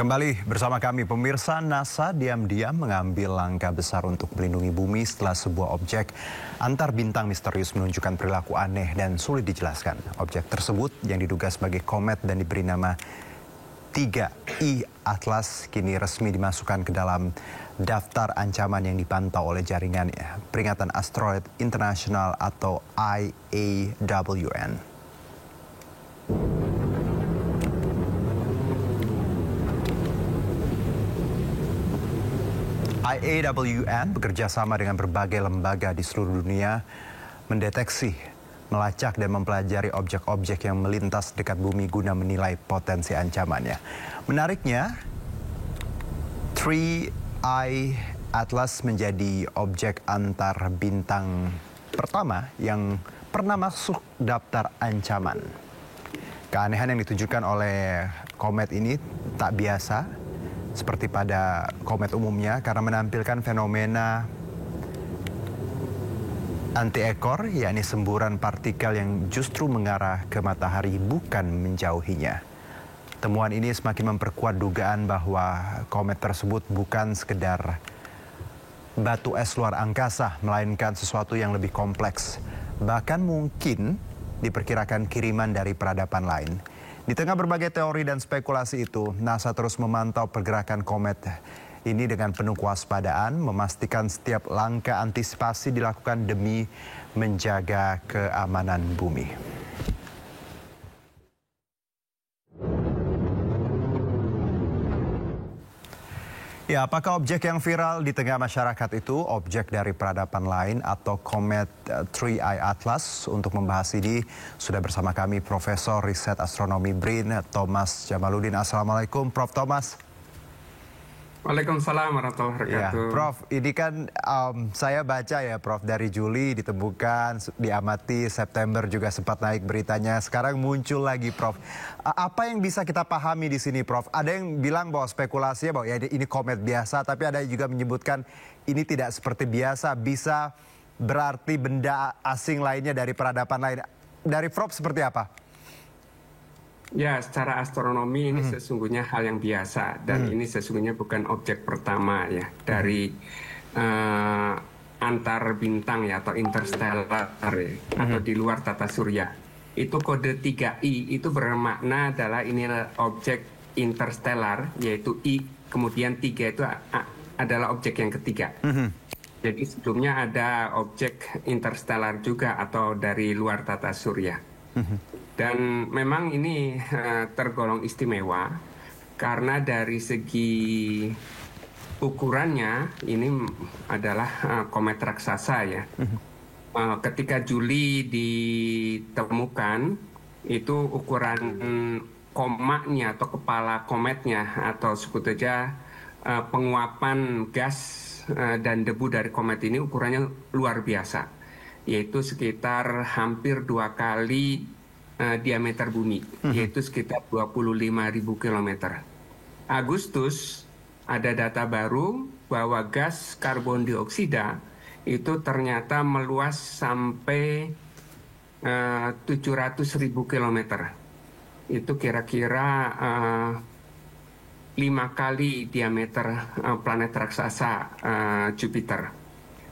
Kembali bersama kami, pemirsa. NASA diam-diam mengambil langkah besar untuk melindungi bumi setelah sebuah objek antar bintang misterius menunjukkan perilaku aneh dan sulit dijelaskan. Objek tersebut yang diduga sebagai komet dan diberi nama 3I Atlas kini resmi dimasukkan ke dalam daftar ancaman yang dipantau oleh jaringan peringatan asteroid internasional atau IAWN. IAWN bekerja sama dengan berbagai lembaga di seluruh dunia mendeteksi, melacak dan mempelajari objek-objek yang melintas dekat bumi guna menilai potensi ancamannya. Menariknya, 3I Atlas menjadi objek antar bintang pertama yang pernah masuk daftar ancaman. Keanehan yang ditunjukkan oleh komet ini tak biasa seperti pada komet umumnya karena menampilkan fenomena anti-ekor, yakni semburan partikel yang justru mengarah ke matahari bukan menjauhinya. Temuan ini semakin memperkuat dugaan bahwa komet tersebut bukan sekedar batu es luar angkasa, melainkan sesuatu yang lebih kompleks. Bahkan mungkin diperkirakan kiriman dari peradaban lain. Di tengah berbagai teori dan spekulasi itu, NASA terus memantau pergerakan komet ini dengan penuh kewaspadaan, memastikan setiap langkah antisipasi dilakukan demi menjaga keamanan bumi. Ya, apakah objek yang viral di tengah masyarakat itu objek dari peradaban lain atau komet 3I Atlas? Untuk membahas ini sudah bersama kami Profesor Riset Astronomi BRIN Thomas Jamaluddin. Assalamualaikum Prof. Thomas. Waalaikumsalam warahmatullahi wabarakatuh. Ya, Prof, ini kan saya baca ya Prof, dari Juli ditemukan, diamati, September juga sempat naik beritanya, sekarang muncul lagi Prof. Apa yang bisa kita pahami di sini Prof? Ada yang bilang bahwa spekulasinya bahwa ya ini komet biasa, tapi ada yang juga menyebutkan ini tidak seperti biasa, bisa berarti benda asing lainnya dari peradaban lain. Dari Prof seperti apa? Ya, secara astronomi ini sesungguhnya hal yang biasa dan ini sesungguhnya bukan objek pertama ya dari antar bintang ya atau interstellar ya, atau di luar tata surya. Itu kode 3I itu bermakna adalah ini objek interstellar, yaitu I kemudian 3 itu adalah objek yang ketiga. Jadi sebelumnya ada objek interstellar juga atau dari luar tata surya. Dan memang ini tergolong istimewa karena dari segi ukurannya ini adalah komet raksasa ya. Ketika Juli ditemukan itu ukuran komaknya atau kepala kometnya atau sebut saja penguapan gas dan debu dari komet ini ukurannya luar biasa, yaitu sekitar hampir 2 kali diameter bumi, yaitu sekitar 25.000 km. Agustus ada data baru bahwa gas karbon dioksida itu ternyata meluas sampai 700.000 km. Itu kira-kira 5 kali diameter planet raksasa Jupiter.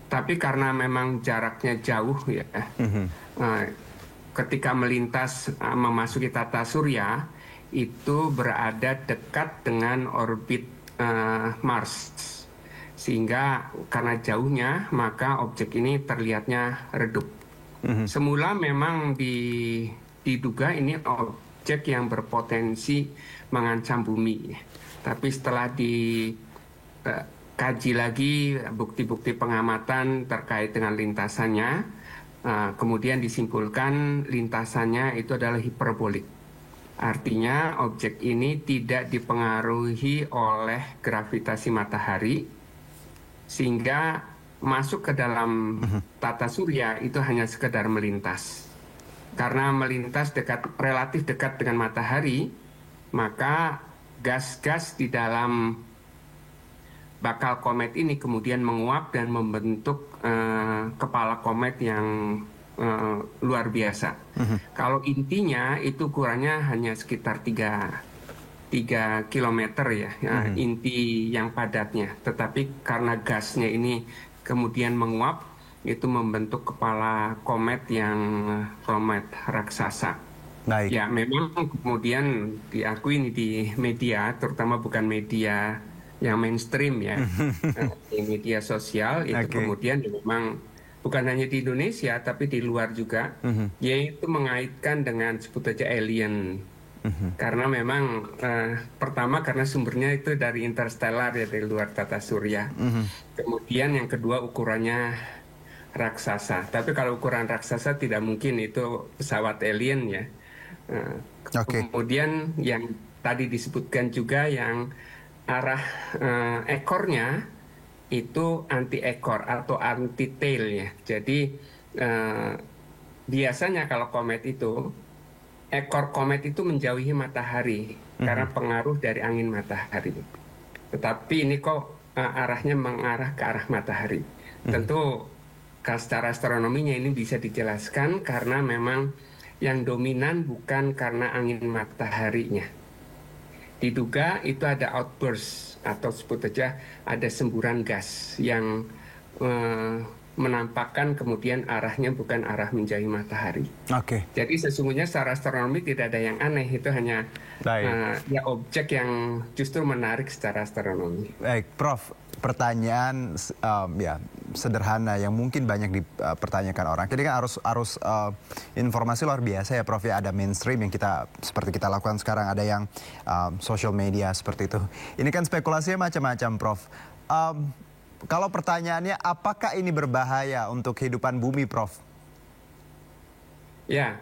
Tapi karena memang jaraknya jauh ya, ketika melintas memasuki tata surya itu berada dekat dengan orbit Mars, sehingga karena jauhnya maka objek ini terlihatnya redup. Semula memang diduga ini objek yang berpotensi mengancam bumi, tapi setelah dikaji lagi bukti-bukti pengamatan terkait dengan lintasannya, kemudian disimpulkan lintasannya itu adalah hiperbolik. Artinya objek ini tidak dipengaruhi oleh gravitasi matahari sehingga masuk ke dalam tata surya itu hanya sekedar melintas. Karena melintas relatif dekat dengan matahari, maka gas-gas di dalam bakal komet ini kemudian menguap dan membentuk kepala komet yang luar biasa. Kalau intinya itu ukurannya hanya sekitar 3 kilometer ya, inti yang padatnya. Tetapi karena gasnya ini kemudian menguap, itu membentuk kepala komet yang komet raksasa. Baik. Ya, memang kemudian diakui ini di media, terutama bukan media yang mainstream ya, di media sosial itu kemudian memang bukan hanya di Indonesia tapi di luar juga, yaitu mengaitkan dengan sebut saja alien. Karena memang pertama karena sumbernya itu dari interstellar ya, dari luar tata surya. Kemudian yang kedua ukurannya raksasa. Tapi kalau ukuran raksasa tidak mungkin itu pesawat alien ya. Kemudian yang tadi disebutkan juga yang arah ekornya itu anti ekor atau anti tail ya. Jadi biasanya kalau komet itu ekor komet itu menjauhi matahari karena pengaruh dari angin matahari. Tetapi ini kok arahnya mengarah ke arah matahari. Tentu secara astronominya ini bisa dijelaskan karena memang yang dominan bukan karena angin mataharinya. Diduga itu ada outburst atau sebut saja ada semburan gas yang menampakkan kemudian arahnya bukan arah menjauhi matahari. Jadi sesungguhnya secara astronomi tidak ada yang aneh, itu hanya ya objek yang justru menarik secara astronomi. Baik, Prof. Pertanyaan ya sederhana yang mungkin banyak dipertanyakan orang. Jadi kan arus informasi luar biasa ya, Prof. Ya ada mainstream yang seperti kita lakukan sekarang, ada yang social media seperti itu. Ini kan spekulasinya macam-macam, Prof. Kalau pertanyaannya, apakah ini berbahaya untuk kehidupan bumi, Prof? Ya,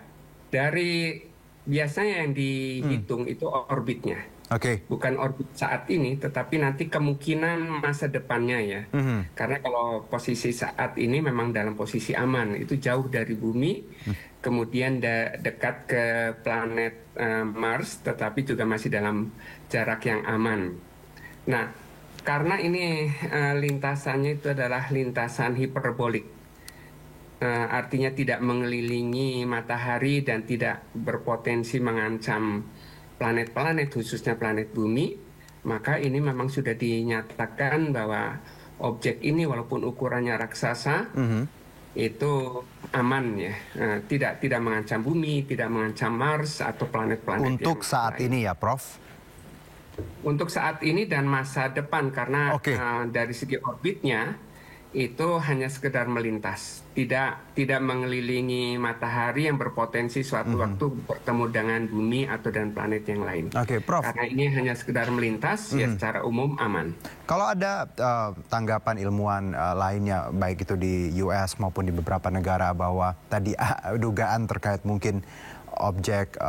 dari biasanya yang dihitung itu orbitnya. Bukan orbit saat ini, tetapi nanti kemungkinan masa depannya ya. Karena kalau posisi saat ini memang dalam posisi aman, itu jauh dari bumi, kemudian dekat ke planet Mars, tetapi juga masih dalam jarak yang aman. Nah, karena ini lintasannya itu adalah lintasan hiperbolik, artinya tidak mengelilingi matahari dan tidak berpotensi mengancam planet-planet, khususnya planet bumi, maka ini memang sudah dinyatakan bahwa objek ini walaupun ukurannya raksasa, itu aman ya, tidak mengancam bumi, tidak mengancam Mars atau planet-planet untuk saat ini ya, Prof? Untuk saat ini dan masa depan, karena dari segi orbitnya itu hanya sekedar melintas, tidak mengelilingi matahari yang berpotensi suatu waktu bertemu dengan bumi atau dan planet yang lain. Prof. Karena ini hanya sekedar melintas, ya secara umum aman. Kalau ada tanggapan ilmuwan lainnya, baik itu di US maupun di beberapa negara, bahwa tadi dugaan terkait mungkin objek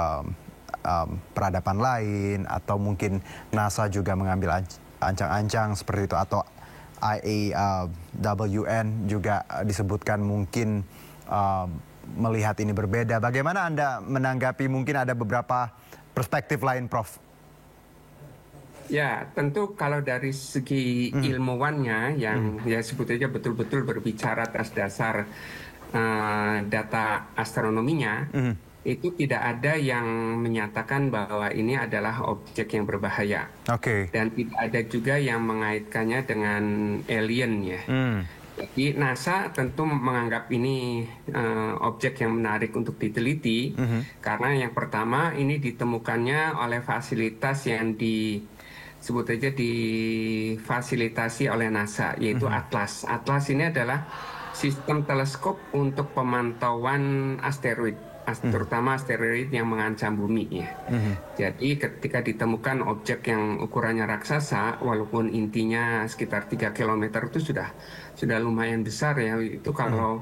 peradaban lain, atau mungkin NASA juga mengambil ancang-ancang seperti itu, atau IAWN juga disebutkan mungkin melihat ini berbeda. Bagaimana Anda menanggapi mungkin ada beberapa perspektif lain, Prof? Ya, tentu kalau dari segi ilmuwannya yang ya sebut aja betul-betul berbicara atas dasar data astronominya, itu tidak ada yang menyatakan bahwa ini adalah objek yang berbahaya. Dan tidak ada juga yang mengaitkannya dengan alien ya. Jadi NASA tentu menganggap ini objek yang menarik untuk diteliti, karena yang pertama ini ditemukannya oleh fasilitas yang disebut aja difasilitasi oleh NASA, yaitu Atlas. Atlas ini adalah sistem teleskop untuk pemantauan asteroid, terutama asteroid yang mengancam bumi ya. Jadi ketika ditemukan objek yang ukurannya raksasa, walaupun intinya sekitar 3 km itu sudah lumayan besar ya. Itu kalau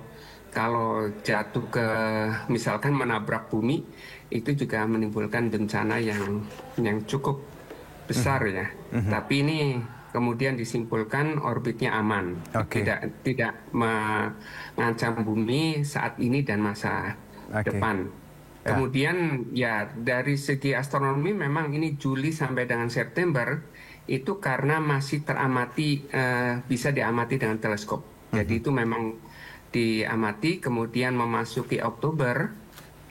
jatuh ke misalkan menabrak bumi, itu juga menimbulkan bencana yang cukup besar ya. Tapi ini kemudian disimpulkan orbitnya aman, tidak mengancam bumi saat ini dan masa depan. Kemudian ya dari segi astronomi memang ini Juli sampai dengan September itu karena masih teramati, bisa diamati dengan teleskop. Jadi itu memang diamati, kemudian memasuki Oktober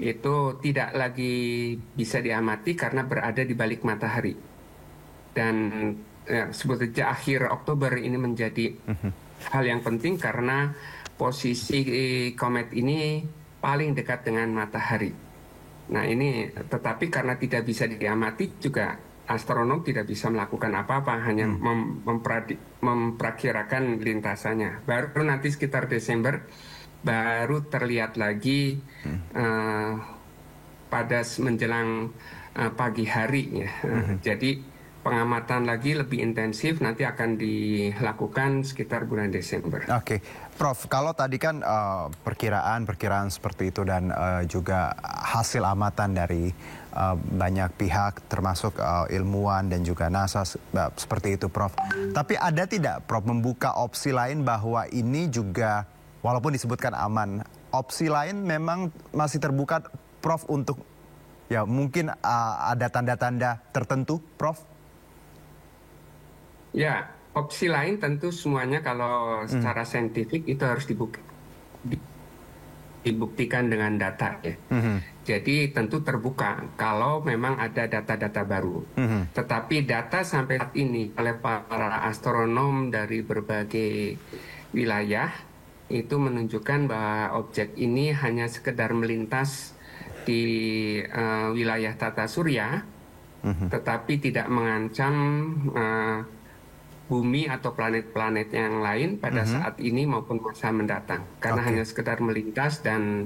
itu tidak lagi bisa diamati karena berada di balik matahari. Dan sebetulnya akhir Oktober ini menjadi hal yang penting karena posisi komet ini paling dekat dengan matahari. Nah ini, tetapi karena tidak bisa diamati juga astronom tidak bisa melakukan apa-apa, hanya memperkirakan lintasannya. Baru nanti sekitar Desember baru terlihat lagi pada menjelang pagi hari ya. Jadi pengamatan lagi lebih intensif nanti akan dilakukan sekitar bulan Desember. Oke, Prof, kalau tadi kan perkiraan seperti itu dan juga hasil amatan dari banyak pihak termasuk ilmuwan dan juga NASA seperti itu, Prof. Tapi ada tidak, Prof, membuka opsi lain bahwa ini juga walaupun disebutkan aman, opsi lain memang masih terbuka, Prof, untuk ya mungkin ada tanda-tanda tertentu, Prof? Ya, opsi lain tentu semuanya kalau secara saintifik itu harus dibuktikan dengan data ya. Jadi tentu terbuka kalau memang ada data-data baru. Tetapi data sampai saat ini oleh para astronom dari berbagai wilayah itu menunjukkan bahwa objek ini hanya sekedar melintas di wilayah tata surya, tetapi tidak mengancam bumi atau planet-planet yang lain pada saat ini maupun masa mendatang. Karena hanya sekedar melintas dan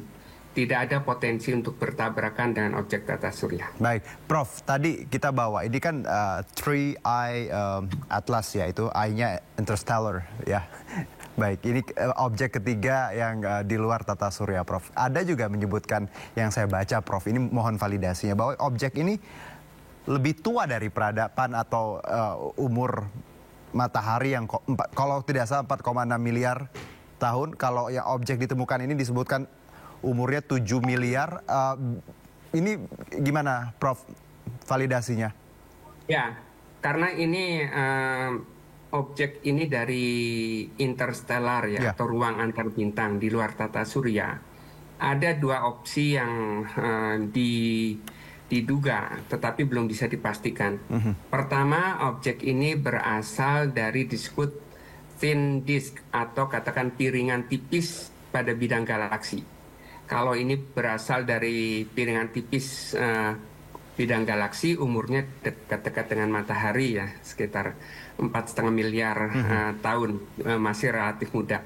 tidak ada potensi untuk bertabrakan dengan objek tata surya. Baik, Prof, tadi kita bawa, ini kan Three Eye Atlas ya, itu eye-nya interstellar ya. Baik, ini objek ketiga yang di luar tata surya, Prof. Ada juga menyebutkan yang saya baca, Prof, ini mohon validasinya, bahwa objek ini lebih tua dari peradaban atau umur matahari yang kalau tidak salah 4,6 miliar tahun. Kalau yang objek ditemukan ini disebutkan umurnya 7 miliar. Ini gimana, Prof, validasinya? Ya, karena ini objek ini dari interstellar ya, atau ruang antar bintang di luar tata surya. Ada dua opsi yang diduga, tetapi belum bisa dipastikan. Pertama, objek ini berasal dari disebut thin disk atau katakan piringan tipis pada bidang galaksi. Kalau ini berasal dari piringan tipis bidang galaksi, umurnya dekat-dekat dengan matahari ya, sekitar 4,5 miliar tahun, masih relatif muda.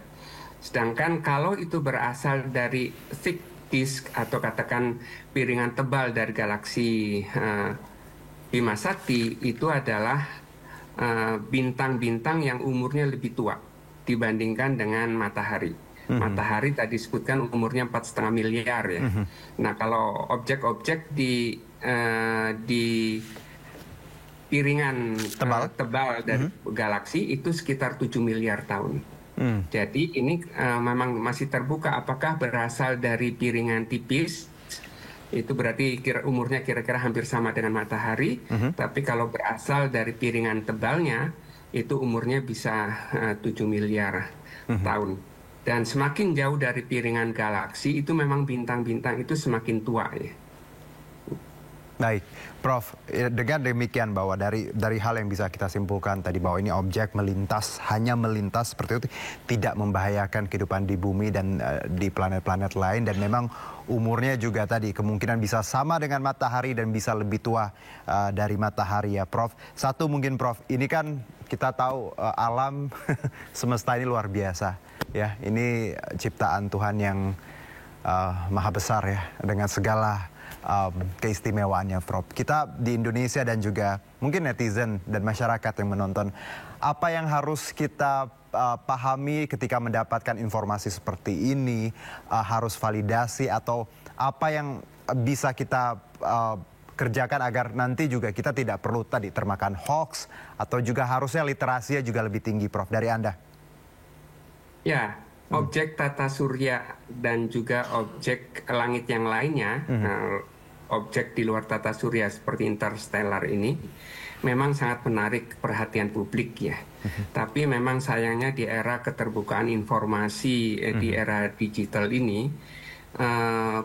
Sedangkan kalau itu berasal dari thick disk atau katakan piringan tebal dari galaksi Bima Sakti, itu adalah bintang-bintang yang umurnya lebih tua dibandingkan dengan matahari. Matahari tadi disebutkan umurnya 4,5 miliar ya. Nah, kalau objek-objek di piringan tebal dari galaksi itu sekitar 7 miliar tahun. Jadi ini memang masih terbuka apakah berasal dari piringan tipis, itu berarti umurnya kira-kira hampir sama dengan matahari. Tapi kalau berasal dari piringan tebalnya, itu umurnya bisa 7 miliar tahun. Dan semakin jauh dari piringan galaksi, itu memang bintang-bintang itu semakin tua ya. Baik, Prof, dengan demikian bahwa dari hal yang bisa kita simpulkan tadi bahwa ini objek melintas, hanya melintas seperti itu, tidak membahayakan kehidupan di bumi dan di planet-planet lain, dan memang umurnya juga tadi kemungkinan bisa sama dengan matahari dan bisa lebih tua dari matahari ya, Prof. Satu mungkin, Prof, ini kan kita tahu alam semesta ini luar biasa ya, ini ciptaan Tuhan yang maha besar ya, dengan segala keistimewaannya, Prof. Kita di Indonesia dan juga mungkin netizen dan masyarakat yang menonton, apa yang harus kita pahami ketika mendapatkan informasi seperti ini, harus validasi atau apa yang bisa kita kerjakan agar nanti juga kita tidak perlu tadi termakan hoax, atau juga harusnya literasinya juga lebih tinggi, Prof, dari Anda? Ya, objek tata surya dan juga objek langit yang lainnya, objek di luar tata surya seperti interstellar ini memang sangat menarik perhatian publik ya. Tapi memang sayangnya di era keterbukaan informasi, di era digital ini,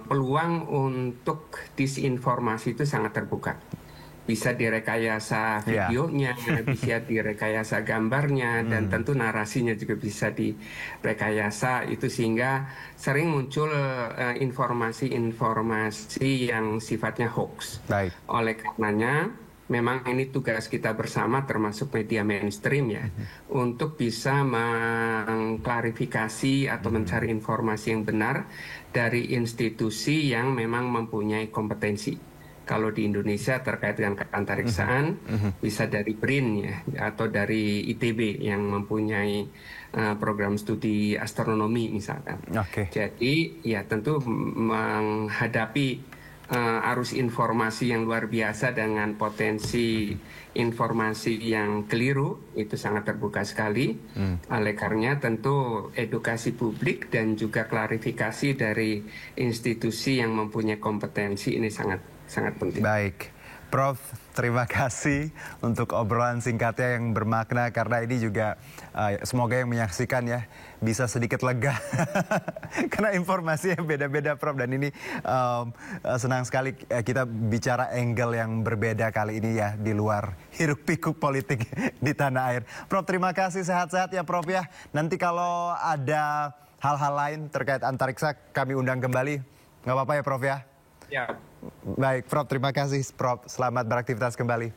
peluang untuk disinformasi itu sangat terbuka. bisa direkayasa videonya, bisa direkayasa gambarnya, dan tentu narasinya juga bisa direkayasa. Itu sehingga sering muncul informasi-informasi yang sifatnya hoax. Baik. Oleh karenanya, memang ini tugas kita bersama termasuk media mainstream ya, untuk bisa mengklarifikasi atau mencari informasi yang benar dari institusi yang memang mempunyai kompetensi. Kalau di Indonesia terkait dengan keantariksaan, bisa dari BRIN ya, atau dari ITB yang mempunyai program studi astronomi misalkan. Jadi ya tentu menghadapi arus informasi yang luar biasa dengan potensi informasi yang keliru itu sangat terbuka sekali. Oleh karenanya tentu edukasi publik dan juga klarifikasi dari institusi yang mempunyai kompetensi ini sangat penting. Baik, Prof, terima kasih untuk obrolan singkatnya yang bermakna, karena ini juga semoga yang menyaksikan ya bisa sedikit lega karena informasinya beda-beda, Prof, dan ini senang sekali kita bicara angle yang berbeda kali ini ya, di luar hiruk pikuk politik di tanah air. Prof, terima kasih, sehat-sehat ya Prof ya. Nanti kalau ada hal-hal lain terkait antariksa kami undang kembali, nggak apa-apa ya Prof ya? Ya. Baik, Prof, terima kasih, Prof. Selamat beraktivitas kembali.